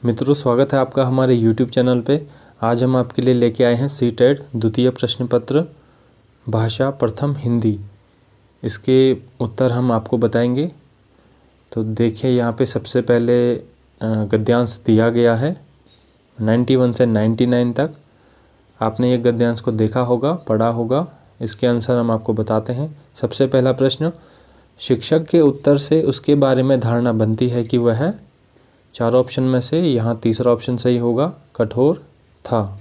मित्रों, स्वागत है आपका हमारे YouTube चैनल पे। आज हम आपके लिए लेके आए हैं सीटेट द्वितीय प्रश्न पत्र भाषा प्रथम हिंदी। इसके उत्तर हम आपको बताएंगे। तो देखिए, यहाँ पे सबसे पहले गद्यांश दिया गया है 91 से 99 तक। आपने ये गद्यांश को देखा होगा, पढ़ा होगा। इसके आंसर हम आपको बताते हैं। सबसे पहला प्रश्न, शिक्षक के उत्तर से उसके बारे में धारणा बनती है कि वह 4 ऑप्शन में से यहाँ तीसरा ऑप्शन सही होगा, कठोर था।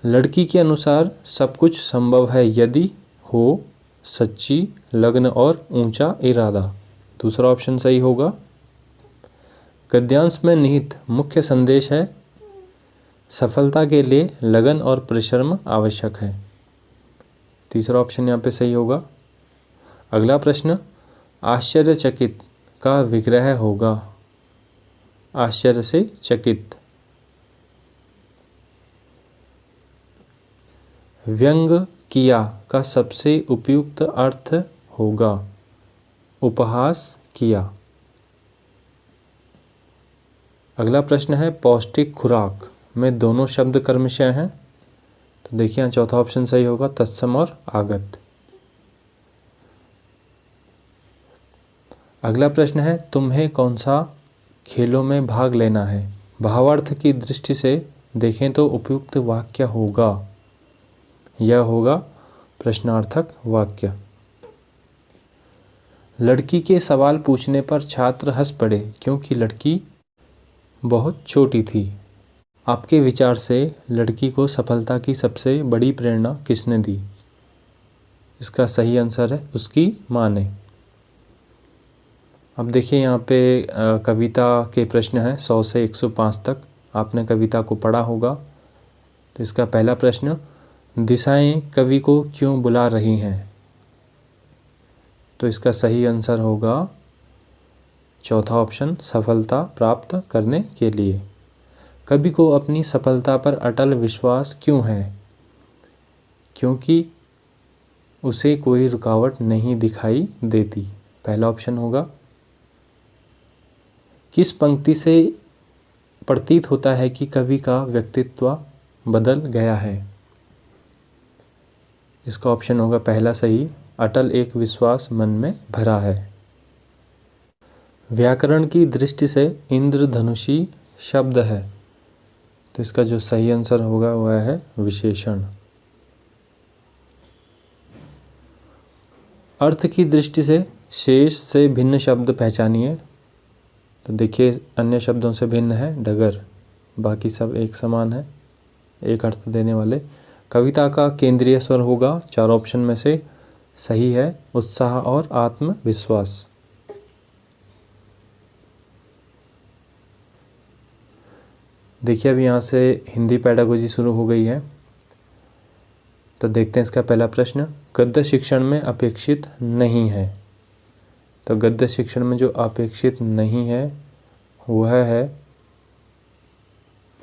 लड़की के अनुसार सब कुछ संभव है यदि हो सच्ची लगन और ऊंचा इरादा, दूसरा ऑप्शन सही होगा। गद्यांश में निहित मुख्य संदेश है सफलता के लिए लगन और परिश्रम आवश्यक है, तीसरा ऑप्शन यहाँ पे सही होगा। अगला प्रश्न, आश्चर्यचकित का विग्रह होगा, आश्चर्य से चकित। व्यंग किया का सबसे उपयुक्त अर्थ होगा, उपहास किया। अगला प्रश्न है, पौष्टिक खुराक में दोनों शब्द कर्मशः हैं, तो देखिए यहाँ चौथा ऑप्शन सही होगा, तत्सम और आगत। अगला प्रश्न है, तुम्हें कौन सा खेलों में भाग लेना है। भावार्थ की दृष्टि से देखें तो उपयुक्त वाक्य होगा, यह होगा प्रश्नार्थक वाक्य। लड़की के सवाल पूछने पर छात्र हंस पड़े क्योंकि लड़की बहुत छोटी थी। आपके विचार से लड़की को सफलता की सबसे बड़ी प्रेरणा किसने दी। इसका सही आंसर है उसकी माँ ने। अब देखिए, यहाँ पे कविता के प्रश्न हैं 100 से 105 तक। आपने कविता को पढ़ा होगा। तो इसका पहला प्रश्न, दिशाएं कवि को क्यों बुला रही हैं, तो इसका सही आंसर होगा चौथा ऑप्शन, सफलता प्राप्त करने के लिए। कवि को अपनी सफलता पर अटल विश्वास क्यों है, क्योंकि उसे कोई रुकावट नहीं दिखाई देती, पहला ऑप्शन होगा। किस पंक्ति से प्रतीत होता है कि कवि का व्यक्तित्व बदल गया है, इसका ऑप्शन होगा पहला सही, अटल एक विश्वास मन में भरा है। व्याकरण की दृष्टि से इंद्रधनुषी शब्द है, तो इसका जो सही आंसर होगा वह है विशेषण। अर्थ की दृष्टि से शेष से भिन्न शब्द पहचानिए, तो देखिए अन्य शब्दों से भिन्न है डगर, बाकी सब एक समान है, एक अर्थ देने वाले। कविता का केंद्रीय स्वर होगा, 4 ऑप्शन में से सही है उत्साह और आत्मविश्वास। देखिए, अभी यहाँ से हिंदी पेडागोजी शुरू हो गई है। तो देखते हैं इसका पहला प्रश्न, गद्य शिक्षण में अपेक्षित नहीं है। तो गद्य शिक्षण में जो अपेक्षित नहीं है वह है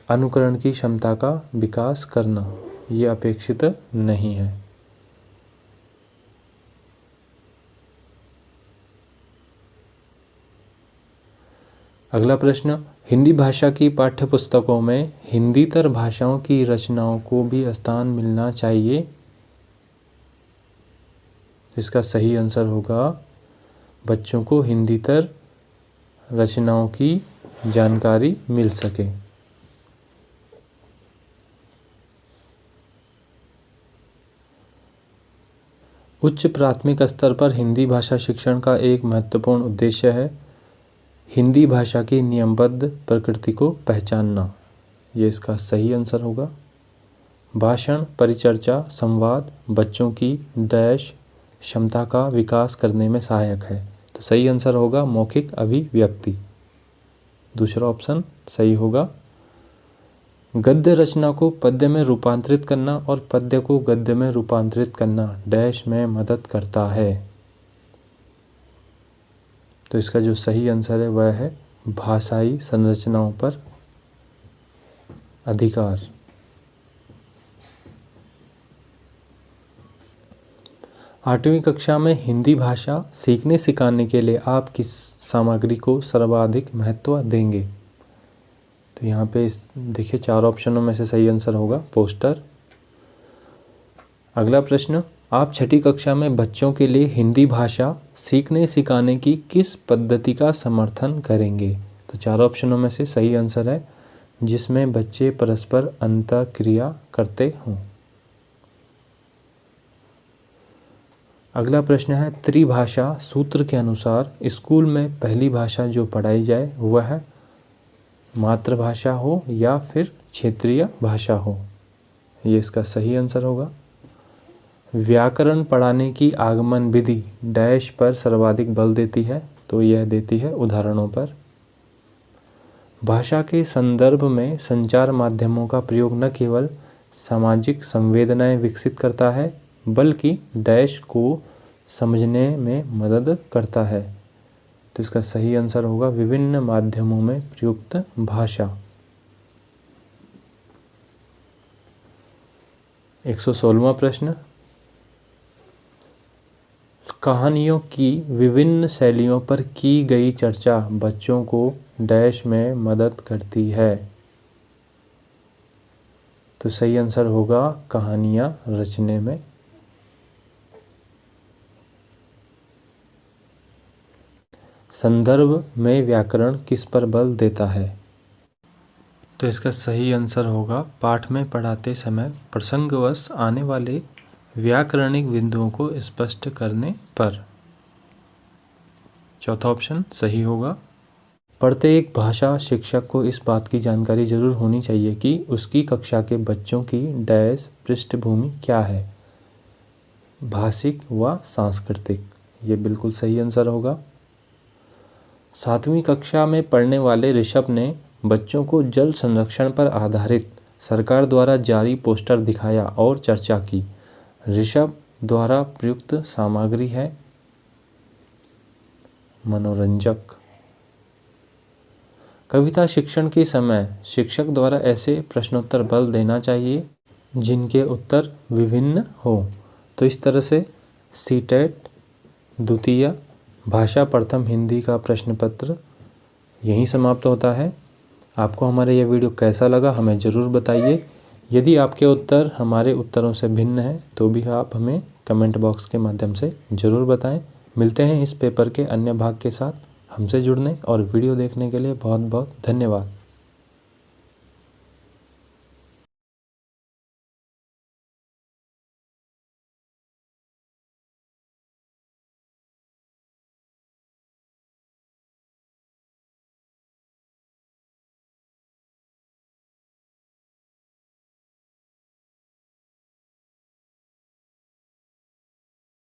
अनुकरण की क्षमता का विकास करना, ये अपेक्षित नहीं है। अगला प्रश्न, हिंदी भाषा की पाठ्यपुस्तकों में हिंदीतर भाषाओं की रचनाओं को भी स्थान मिलना चाहिए, इसका सही आंसर होगा बच्चों को हिंदीतर रचनाओं की जानकारी मिल सके। उच्च प्राथमिक स्तर पर हिंदी भाषा शिक्षण का एक महत्वपूर्ण उद्देश्य है हिंदी भाषा की नियमबद्ध प्रकृति को पहचानना, ये इसका सही आंसर होगा। भाषण, परिचर्चा, संवाद बच्चों की डैश क्षमता का विकास करने में सहायक है, तो सही आंसर होगा मौखिक अभिव्यक्ति, दूसरा ऑप्शन सही होगा। गद्य रचना को पद्य में रूपांतरित करना और पद्य को गद्य में रूपांतरित करना डैश में मदद करता है, तो इसका जो सही आंसर है वह है भाषाई संरचनाओं पर अधिकार। 8वीं कक्षा में हिंदी भाषा सीखने सिखाने के लिए आप किस सामग्री को सर्वाधिक महत्व देंगे? तो यहाँ पे देखिए 4 ऑप्शनों में से सही आंसर होगा पोस्टर। अगला प्रश्न, आप 6ठी कक्षा में बच्चों के लिए हिंदी भाषा सीखने सिखाने की किस पद्धति का समर्थन करेंगे? तो 4 ऑप्शनों में से सही आंसर है जिसमें बच्चे परस्पर अंतःक्रिया करते हों। अगला प्रश्न है, त्रिभाषा सूत्र के अनुसार स्कूल में पहली भाषा जो पढ़ाई जाए वह मातृभाषा हो या फिर क्षेत्रीय भाषा हो? ये इसका सही आंसर होगा। व्याकरण पढ़ाने की आगमन विधि डैश पर सर्वाधिक बल देती है? तो यह देती है उदाहरणों पर। भाषा के संदर्भ में संचार माध्यमों का प्रयोग न केवल सामाजिक संवेदनाएं विकसित करता है बल्कि डैश को समझने में मदद करता है? तो इसका सही आंसर होगा विभिन्न माध्यमों में प्रयुक्त भाषा। 116वां प्रश्न, कहानियों की विभिन्न शैलियों पर की गई चर्चा बच्चों को डैश में मदद करती है? तो सही आंसर होगा कहानियां रचने में। संदर्भ में व्याकरण किस पर बल देता है? तो इसका सही आंसर होगा पाठ में पढ़ाते समय प्रसंगवश आने वाले व्याकरणिक बिंदुओं को स्पष्ट करने पर। चौथा ऑप्शन सही होगा। प्रत्येक भाषा शिक्षक को इस बात की जानकारी जरूर होनी चाहिए कि उसकी कक्षा के बच्चों की डैश पृष्ठभूमि क्या है, भाषिक व सांस्कृतिक। ये बिल्कुल सही आंसर होगा। 7वीं कक्षा में पढ़ने वाले ऋषभ ने बच्चों को जल संरक्षण पर आधारित सरकार द्वारा जारी पोस्टर दिखाया और चर्चा की। ऋषभ द्वारा प्रयुक्त सामग्री है मनोरंजक। कविता शिक्षण के समय शिक्षक द्वारा ऐसे प्रश्नोत्तर बल देना चाहिए जिनके उत्तर विभिन्न हो। तो इस तरह से सीटेट द्वितीय भाषा प्रथम हिंदी का प्रश्न पत्र यहीं समाप्त होता है। आपको हमारा यह वीडियो कैसा लगा हमें ज़रूर बताइए। यदि आपके उत्तर हमारे उत्तरों से भिन्न हैं तो भी आप हमें कमेंट बॉक्स के माध्यम से ज़रूर बताएं। मिलते हैं इस पेपर के अन्य भाग के साथ। हमसे जुड़ने और वीडियो देखने के लिए बहुत बहुत धन्यवाद।